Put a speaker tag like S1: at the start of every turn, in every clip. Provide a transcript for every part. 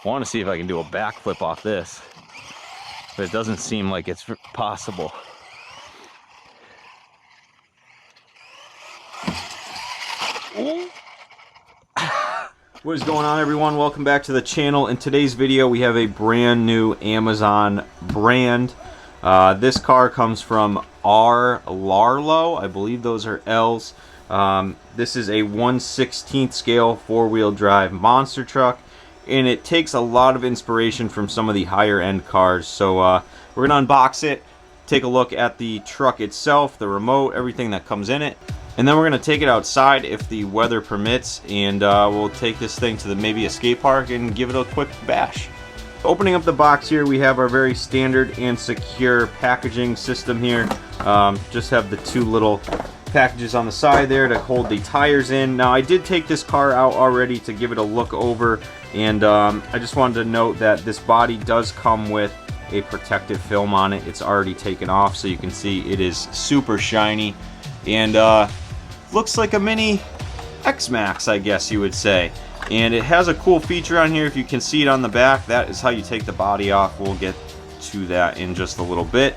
S1: I want to see if I can do a backflip off this, but it doesn't seem like it's possible. What is going on, everyone? Welcome back to the channel. In today's video we have a brand new Amazon brand. This car comes from Rlaarlo. I believe those are L's. This is a 1/16 scale four-wheel drive monster truck, and it takes a lot of inspiration from some of the higher end cars. So we're gonna unbox it, take a look at the truck itself, the remote, everything that comes in it, and then we're gonna take it outside if the weather permits, and we'll take this thing to maybe a skate park and give it a quick bash. Opening up the box here, we have our very standard and secure packaging system here. Just have the two little packages on the side there to hold the tires in. Now, I did take this car out already to give it a look over, and I just wanted to note that this body does come with a protective film on it. It's already taken off, so you can see it is super shiny, and looks like a mini X-Max, I guess you would say. And it has a cool feature on here. If you can see it on the back, that is how you take the body off. We'll get to that in just a little bit.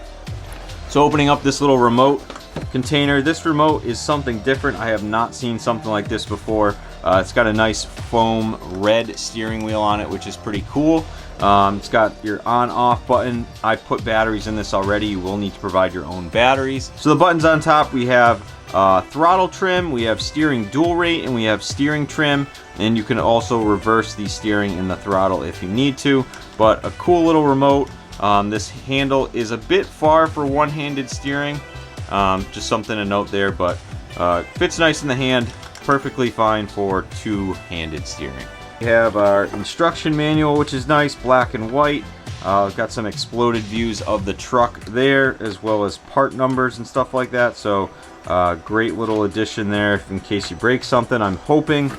S1: So opening up this little remote container, this remote is something different. I have not seen something like this before. It's got a nice foam red steering wheel on it, which is pretty cool. It's got your on-off button. I put batteries in this already. You will need to provide your own batteries. So the buttons on top, we have throttle trim, we have steering dual rate, and we have steering trim, and you can also reverse the steering and the throttle if you need to. But a cool little remote. This handle is a bit far for one-handed steering, just something to note there, but fits nice in the hand, perfectly fine for two-handed steering. We have our instruction manual, which is nice, black and white. Got some exploded views of the truck there, as well as part numbers and stuff like that. So great little addition there in case you break something. I'm hoping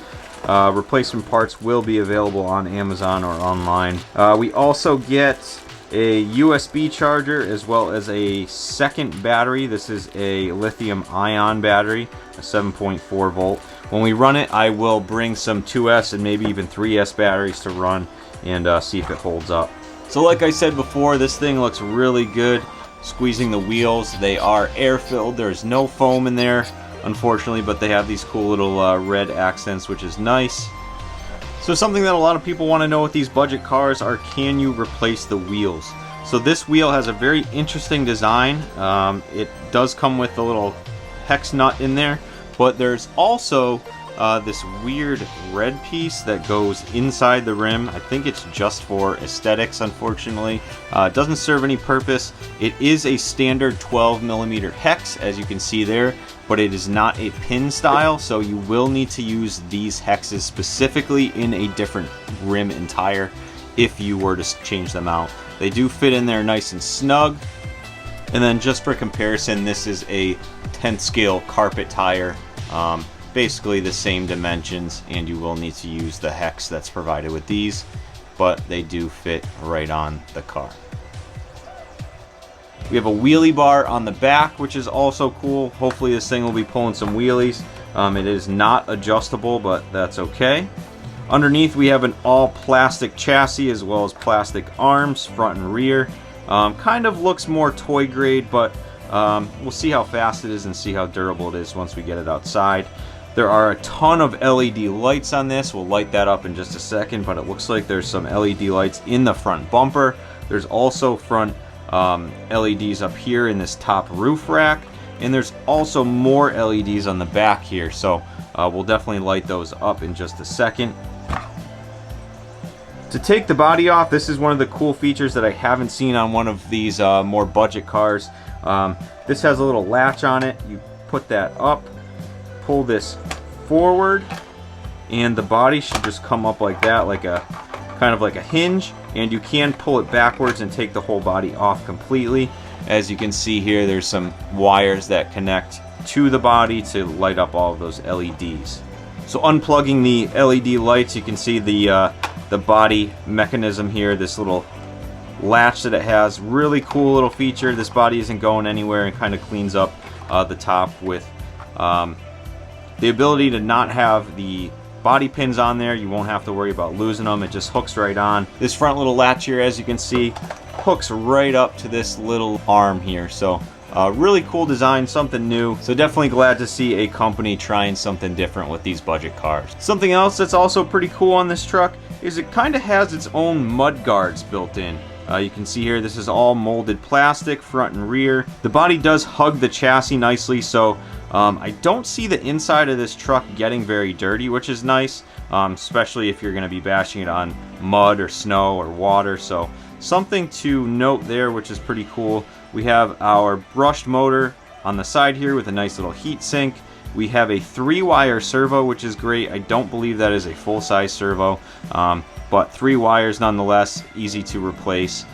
S1: replacement parts will be available on Amazon or online. We also get a USB charger as well as a second battery. This is a lithium ion battery, a 7.4 volt. When we run it, I will bring some 2S and maybe even 3S batteries to run and see if it holds up. So like I said before, this thing looks really good. Squeezing the wheels, they are air filled. There's no foam in there, unfortunately, but they have these cool little red accents, which is nice. So something that a lot of people want to know with these budget cars are, can you replace the wheels? So this wheel has a very interesting design. It does come with a little hex nut in there, but there's also this weird red piece that goes inside the rim. I think it's just for aesthetics, unfortunately. It doesn't serve any purpose. It is a standard 12mm hex, as you can see there, but it is not a pin style, so you will need to use these hexes specifically in a different rim and tire if you were to change them out. They do fit in there nice and snug. And then just for comparison, this is a 10th scale carpet tire. Basically the same dimensions, and you will need to use the hex that's provided with these, but they do fit right on the car. We have a wheelie bar on the back, which is also cool. Hopefully this thing will be pulling some wheelies. It is not adjustable, but that's okay. Underneath we have an all plastic chassis as well as plastic arms, front and rear. Kind of looks more toy grade, but we'll see how fast it is and see how durable it is once we get it outside. There are a ton of LED lights on this. We'll light that up in just a second, but it looks like there's some LED lights in the front bumper. There's also front LEDs up here in this top roof rack, and there's also more LEDs on the back here, so we'll definitely light those up in just a second. To take the body off, this is one of the cool features that I haven't seen on one of these more budget cars. This has a little latch on it. You put that up, pull this forward, and the body should just come up like that, like a kind of like a hinge, and you can pull it backwards and take the whole body off completely. As you can see here, there's some wires that connect to the body to light up all of those LEDs. So unplugging the LED lights, you can see the body mechanism here, this little latch that it has. Really cool little feature. This body isn't going anywhere and kind of cleans up the top with the ability to not have the body pins on there. You won't have to worry about losing them. It just hooks right on. This front little latch here, as you can see, hooks right up to this little arm here. So really cool design, something new. So definitely glad to see a company trying something different with these budget cars. Something else that's also pretty cool on this truck is it kind of has its own mud guards built in. You can see here, this is all molded plastic, front and rear. The body does hug the chassis nicely, so I don't see the inside of this truck getting very dirty, which is nice, especially if you're going to be bashing it on mud or snow or water. So something to note there, which is pretty cool. We have our brushed motor on the side here with a nice little heat sink. We have a 3-wire servo, which is great. I don't believe that is a full-size servo, but 3 wires nonetheless, easy to replace.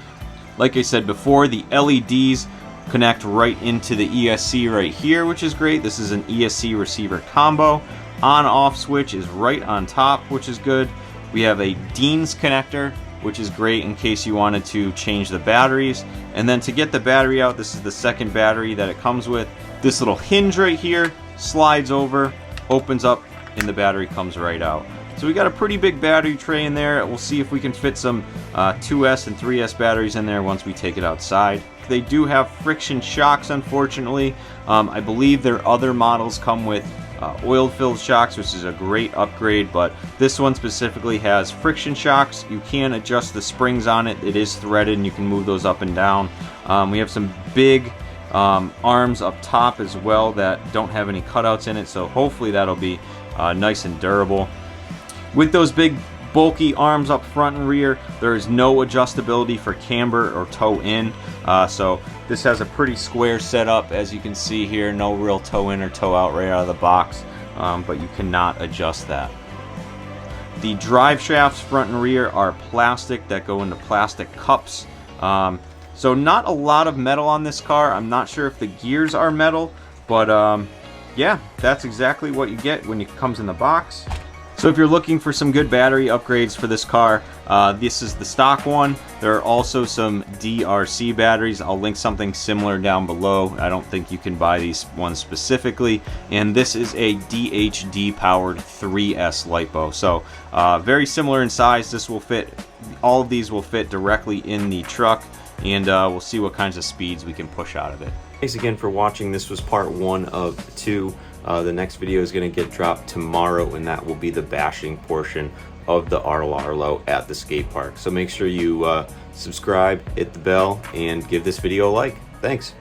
S1: Like I said before, the LEDs connect right into the ESC right here, which is great. This is an ESC receiver combo. On-off switch is right on top, which is good. We have a Dean's connector, which is great in case you wanted to change the batteries. And then to get the battery out, this is the second battery that it comes with. This little hinge right here slides over, opens up, and the battery comes right out. So we got a pretty big battery tray in there. We'll see if we can fit some 2S and 3S batteries in there once we take it outside. They do have friction shocks, unfortunately. I believe their other models come with oil-filled shocks, which is a great upgrade, but this one specifically has friction shocks. You can adjust the springs on it. It is threaded and you can move those up and down. We have some big arms up top as well that don't have any cutouts in it, so hopefully that'll be nice and durable. With those big bulky arms up front and rear, there is no adjustability for camber or toe in, so this has a pretty square setup, as you can see here. No real toe in or toe out right out of the box, but you cannot adjust that. The drive shafts front and rear are plastic that go into plastic cups. So not a lot of metal on this car. I'm not sure if the gears are metal, but yeah, that's exactly what you get when it comes in the box. So if you're looking for some good battery upgrades for this car, this is the stock one. There are also some DRC batteries. I'll link something similar down below. I don't think you can buy these ones specifically. And this is a DHD powered 3S Lipo. So very similar in size. This will fit, all of these will fit directly in the truck, and we'll see what kinds of speeds we can push out of it. Thanks again for watching. This was part 1 of 2. The next video is going to get dropped tomorrow, and that will be the bashing portion of the Rlaarlo at the skate park. So make sure you subscribe, hit the bell, and give this video a like. Thanks.